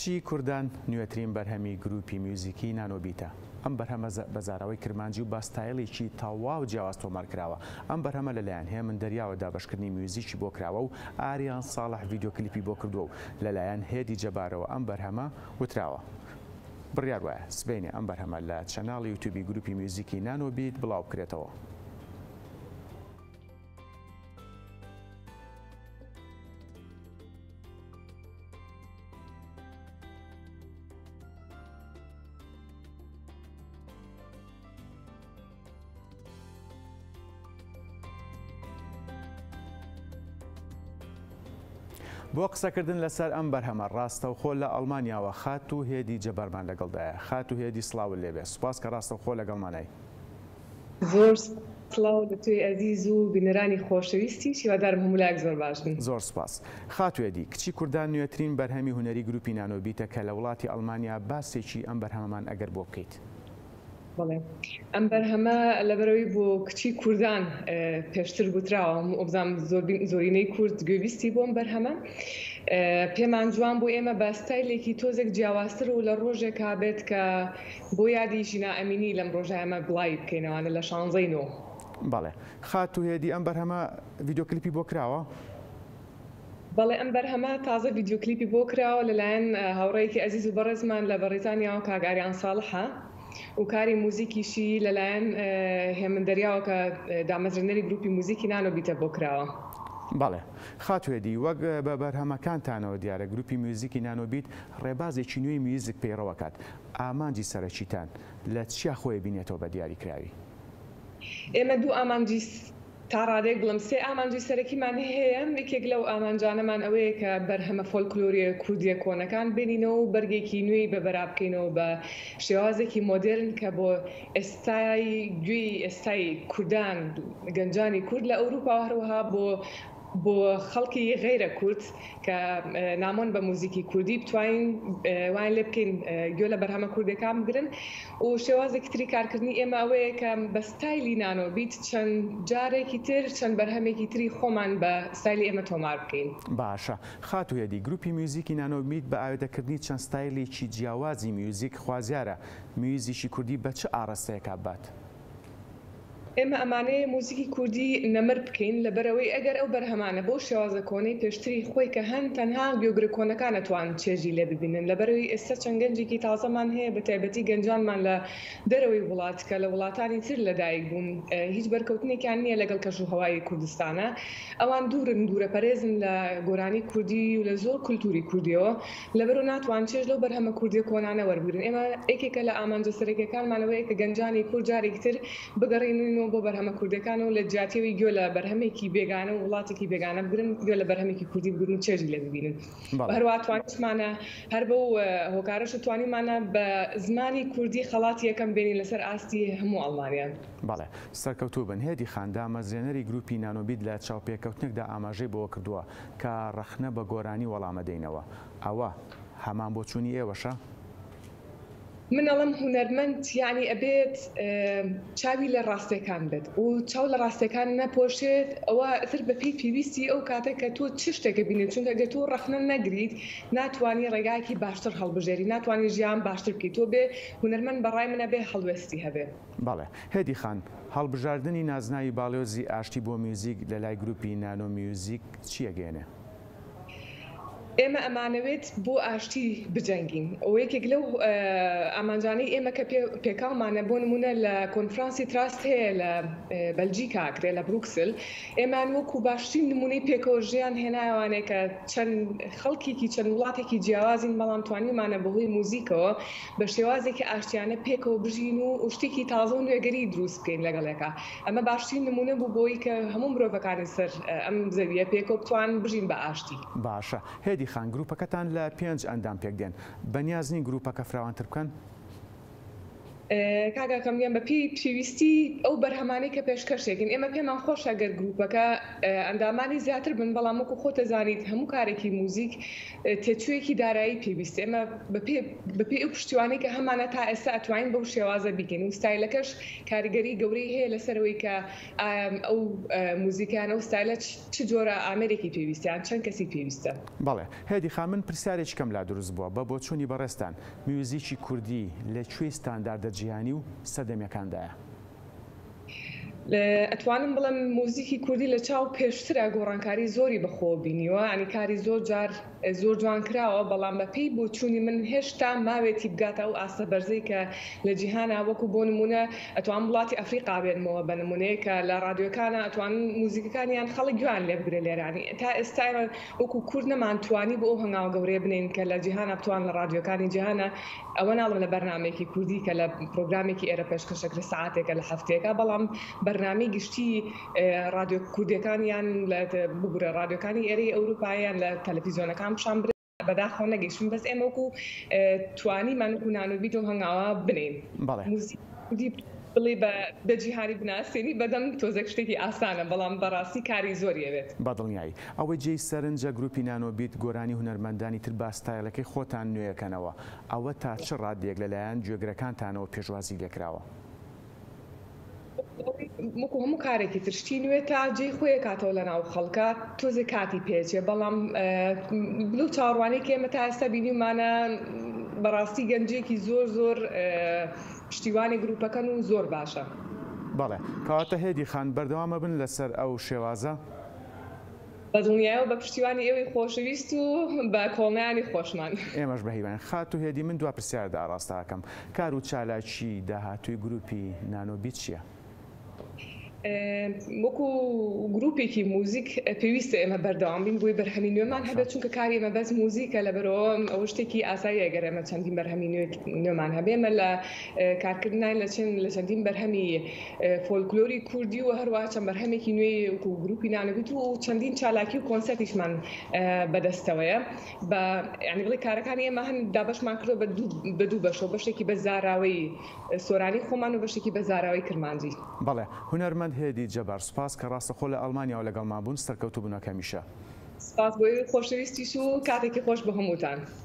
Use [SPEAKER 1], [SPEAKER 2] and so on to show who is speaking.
[SPEAKER 1] کچی کوردان نوێترین بەرهەمی گروپی میوزیکی نانۆبیتە. ئەم بەرهەمە بەزاراوەی کرمانجی و باستایلێکی تەواو جیاواز تۆمار کراوە. ئەم بەرهەمە لەلایەن هێمن دەریاوە دابەشکردنی میوزیکی بۆ کراوە و ئاریان ساڵح ڤیدیۆ کلیپی بۆ کردووە و لەلایەن هێدی جەبارەوە ئەم بەرهەمە وتراوە. بڕیار وایە سبەینێ ئەم بەرهەمە لە چەناڵی یوتیوبی گروپی میوزیکی نانۆبیت بڵاو بکرێتەوە. بۆ قسەکردن لەسەر ئەم بەرهەمە ڕاستەوخۆ لە ئەڵمانیاوە خات و هێدی جەبارمان لەگەڵدایە. خات و هێدی سڵاو لێبێ. سوپاس کە ڕاستەوخۆ لەگەڵمانای.
[SPEAKER 2] زۆر سڵاو لە توی ئەزیز و بینەرانی خۆشەویستی هیوادارم هەموو لایەک زۆر باش بن.
[SPEAKER 1] زۆر سوپاس. خات و هێدی کچی کوردان نوێترین بەرهەمی هونەری گروپی نانۆبیتە کە لە وڵاتی ئەڵمانیا باسێکی ئەم بەرهەمەمان ئەگەر بۆ بکەیت.
[SPEAKER 2] بەڵێ ئەم بەرهەمە لەبەرەوەی بۆ کچی کوردان پێشتر گوتراوە ئۆبزانام زۆرینەی کورد گوێویستی بۆم بەرهەمە پێمان جوان بۆ ئێمە بە ستایلێکی تۆزێک جیاوازتر و لە ڕۆژێک کابێت کە بۆ یادی ژینا ئەمینی لەم ڕۆژە ئەمە بڵای بکەینەوەوانە لە 16
[SPEAKER 1] بەڵێ خات و هێدی ئەم بەرهەمە ڤیدیۆ کلیپی بۆ کراوە؟
[SPEAKER 2] بەڵێ ئەم بەرهەمە تازە ڤیدیۆ کلیپی بۆ کراوە لەلایەن هاوڕێیەکی ئەزیز و بەڕێزمان لە بەڕێزانیاوە کاگاریان ساڵحە و کاری موزیکیشی لەلایەن هێمن دەریاوە کە دامەزرێنەری گروپی موزیکی نانۆبیتە بۆ کراوە.
[SPEAKER 1] بەڵێ خاتوێدی وەک بە بەرهەمەکانتانەوە دیارە گروپی میوزیکی نانۆبیت ڕێبازێکی نوێی میوزیک پەیڕەوەکات. ئامانجی سەرەکیتان لە چیا خۆی بینێتەوە بە دیاریکراوی؟
[SPEAKER 2] ئێمە دوو ئامانجی تا ڕادێک بڵم سێ ئامانجی سەرەکیمان هەیە. یەکێک لەو ئامانجانەمان ئەوەیە کە بەرهەمە فۆلکلۆریە کوردیە کۆنەکان بینینەوە و بەرگێکی نوێی بەبەرا بکەینەوە بە شێوازێکی مۆدرن کە بۆ ئێستای گوێی ئێستای کوردان گەنجانی کورد لە ئەوروپا هەروەها بۆ خەڵکی غەیرە کورد کە نامۆن بە موزیکی کوردی بتوانین وان لێ بکەین گوێ لە بەرهەمە کوردەکان بگرن و شێوازێکی تری کارکردنی ئێمە ئەوەیە کە بە ستایلی نانۆبیت چەند جارێکی تر چەند بەرهەمێکی تری خۆمان بە ستایلی ئێمە تۆمار بکەین.
[SPEAKER 1] باشە خاتوێدی گروپی میوزیکی نانۆبیت بە ئاوێدەکردنی چەند ستایلێکی جیاوازی میوزیک خوازیارە میوزیکی کوردی بە چه ئاڕاستەیەک بات؟
[SPEAKER 2] ئێمە ئەمانەیە موزیکی کوردی نەمر بکەین لەبەرەوەی ئەگەر ئەو بەرهەمانە بۆ شێوازە کۆنەی پێشتری خۆی کە هەن تەنها گوێگرە کۆنەکان نەتوان چێژی لێ ببینن لەبەرەوەی ئێستا چەند گەنجێکی تازەمان هەیە بە تایبەتی گەنجانمان لە دەرەوەی وڵات کە لە وڵاتانی تر لەدایک بوون هیچ بەرکەوتنێکیان نییە لەگەڵ کەش و هەوای کوردستانە ئەوان دوورە پەرێزن لە گۆرانی کوردی و لە زۆر کولتوری کوردیەوە لەبەرەوە ناتوان چێژ لەو بەرهەمە کوردی کۆنانە وەربگرن. ئێمە یەکێکە لە ئامانجە سەرەکیەکانمانەوەیە کە گەنجانی کورد جارێکی تر بگەڕێنەوە بۆ بەرهەمە کوردەکان و لە جیاتیەوەی گوێ لە بەرهەمێکی بێگانە و وڵاتێکی بێگانە بگرن گوێ لە بەرهەمێکی کوردی بگرن و چێژی لێ ببینن. هەروە توانیمانە هەر بەو هۆکارەش توانیمانە بە زمانی کوردی خەڵاتی یەکەم بینین لەسەر ئاستی هەموو ئەڵمانیان.
[SPEAKER 1] بەڵێ سەرکەوتوو بن هێدی خاندا مەزرێنەری گروپی نانۆبیت لە چاوپێکەوتنێکدا ئاماژەی بۆ کردووە کە ڕەخنە بە گۆرانی وەڵامەدەینەوە. ئەوە هەمان بۆ چوونی ئێوەشە؟
[SPEAKER 2] منەڵم هونەرمەند یعنی ئەبێت چاوی لە ڕاستەکان بێت و چاو لە ڕاستەکان نەپۆشێت ئەوە تر بە پێی پێویستی ئەو کاتێک کە تۆ چ شتێکە بینێت چونکە ئەگەر تۆ ڕەخنە نەگریت ناتوانانی ڕێگایکی باشتر هەڵبژێری ناتوانانی ژیان باشتر بکەیت تۆ بێ هونەرمەند بەڕای منە بێ هەڵوێستی هەبێ.
[SPEAKER 1] بەڵێ هێدی خان هەڵبژاردننی نازناوی باڵۆزی ئاشتی بۆ میوزیک لە لای گروپی نانۆ میوزیک چیەگەێنێ؟
[SPEAKER 2] ئێمە ئەمانەوێت بۆ ئاشتی بجەنگین ئەو یەکێک لەو ئامانجانەی ئێمە کە پێکاڵمانە بۆ نمونە لە کۆنفرانسی تراست هەیە لە بەلجیکا کرێ لە بروکسل ئێمان وەکو باشترین نمونەی پێکەوە ژیان هێنایوانێک کە چەند خەڵکێکی چەند وڵاتێکی جیاوازین بەڵام توانیمانە بەهۆی موزیکەوە بە شێوازێکی ئاشتیانە پێکەوە بژین و شتێکی تازە و نوێگەری دروست بکەین لەگەڵێکە. ئەمە باشترین نمونە بوو بۆی کە هەموو مرۆڤەکانی سەر ئەم زەویە پێکەوە بتوان بژین بە ئاشتی.
[SPEAKER 1] باشە هێدی خان گروپەکەتان لە 5 ئەندام پێک دێن بەنیازنی گروپەکە فراوانتر بکەن؟
[SPEAKER 2] کاگاکەمیان بەپی پێویستی ئەو بەرهەمانەی کە پێشکەشێکن ئێمە پێمان خۆشە گەر گروپەکە ئەندامانی زیاتر بن بەڵام وەکو خۆتە زانیت هەموو کارێکی موزیک تێچوویەکی دارایی پێویست ئێمە بەپێ ئەو پشتیوانی کە هەمانە تا ئێستا ئەتوانین بەو شێوازە بیکەین و ستایلەکەش کاریگەری گەورەی هەیە لەسەرەوەی کە ئەو موزیکانە و ستایلە چ جۆرە ئامێرێکی پێویستیان چەند کەسی پێویستە.
[SPEAKER 1] بەڵێ هێدی خان من پرسیارێکی کەم لا دروست بووە بە بۆچوونی بەڕێستان میوزیکی کوردی لەکوێ ستانداردە جیهانی و سەردەمیەکاندایە؟
[SPEAKER 2] ئەتوانم بڵم موزیکی کوردی لە چاو پێشترە گۆڕانکاری زۆری بەخۆ بینیوە ئەنی کاری زۆر جوان کراوە بەڵام بەپێی بۆ چوونی من هێشتا ماوێتی بگاتە و ئاسە بەرزەی کە لە جیهانە وەکو بۆ نمونە ئەتوان وڵاتی ئەفریقا بێنمەوە بە نمونەیە کە لە رادیۆکانە ئەتوان موزیکەکانیان خەڵک گویان لێ بگرێ لێرانی تا ئێستا وەکو کورد نەمانتوانی بۆ ئەو هەنگاو گەورەیە بنین کە لە جیهانە بتوان لە رادیۆکانی جیهانە ئەوە ناڵم لە بەرنامێکی کوردی کە لە پرۆگرامێکی ئێرە پێشکەشەکرێ ساعاتێکە لە هەفتەیەکە بەڵام بەرنامی گشتی رادیۆ کوردیەکانیان لە بگورە رادیۆکانی ئێرەی ئەوروپایان لە تەلەڤیزیۆنەکان پیشان برێ بەداخەوە نەگەیشتن بەس ئێمە وەکو توانیمان وەکو نانۆبیت و هەنگاوە بنین موزیکی بڵێ بە جیهانی بناسیێنی بەدەم تۆزێک شتێکی ئاسانە بەڵام بەڕاستی کاری زۆری ئەوێت
[SPEAKER 1] بەدڵنیایی ئەوەی جێی سەرنجە گروپی نانۆبیت گۆرانی هونەرمەندانی تر با ستایلەکەی خۆتان نوێیەکەنەوە ئەوە تا چ ڕادیەک لەلایەن گوێگرەکانتانەوە پێشوازی لێکراوە؟
[SPEAKER 2] وەکو هەموو کارێکی ترشتی نوێ تا جێ خۆیە کاتەوە لە ناو خەڵکە تۆزێک کاتی پێچێ بەڵام بلو چاڕوانەی کە ئێمە تا ئێستا بینیمانە بەڕاستی گەنجێکی زۆر پشتیوانی گروپەکەن و زۆر باشە.
[SPEAKER 1] بەڵێ کەواتە هێدی خان بەردەوامە بن لەسەر ئەو شێوازە؟
[SPEAKER 2] بە دڵنیایەوە بە پشتیوانی ئێوەی خۆشەویست و بە کۆڵنیانی خۆشمان.
[SPEAKER 1] ئێمەش بەهیوان خات و هێدی من دوا پرسیاردا ڕاستاکەم کار و چالاکی داهاتووی گروپی نانۆبیت چییە؟
[SPEAKER 2] وەکو گروپێکی موزیک پێویستە ئێمە بەردەوام بین بۆی بەرهەمی نوێمان هەبێت چونکە کاری ئێمە بەس موزیکە لەبەرەوە ئەوە شتێکی ئاساییە گەر ئێمە چەندین بەرهەمی نوێمان هەبێمە لە کارکردنای لە چەندین بەرهەمی فۆلکلۆری کوردی و هەروە چەند بەرهەمێکی نوێی وەکو گروپی نانۆبیت و چەندین چالاکی و کۆنسەرتیشمان بەدەستەوەیە بە یعنی بڵێ کارەکانی ئێمە هەن دابەشمان کردەوە بە دوو بەشەوە بەشێکی بە زاراوەی سۆرانی خۆمان و بەشێکی بە زاراوەی کرمانجی.
[SPEAKER 1] بەڵێ هونەرمەند هێدی جەبار سوپاس کە ڕاستەخۆ لە ئەڵمانیاوە لەگەڵمان بوون سەرکەوتوو بوونەکەمیشە.
[SPEAKER 2] سپاس بۆی خۆشەویستیش و کاتێکی خۆش بە هەمووتان.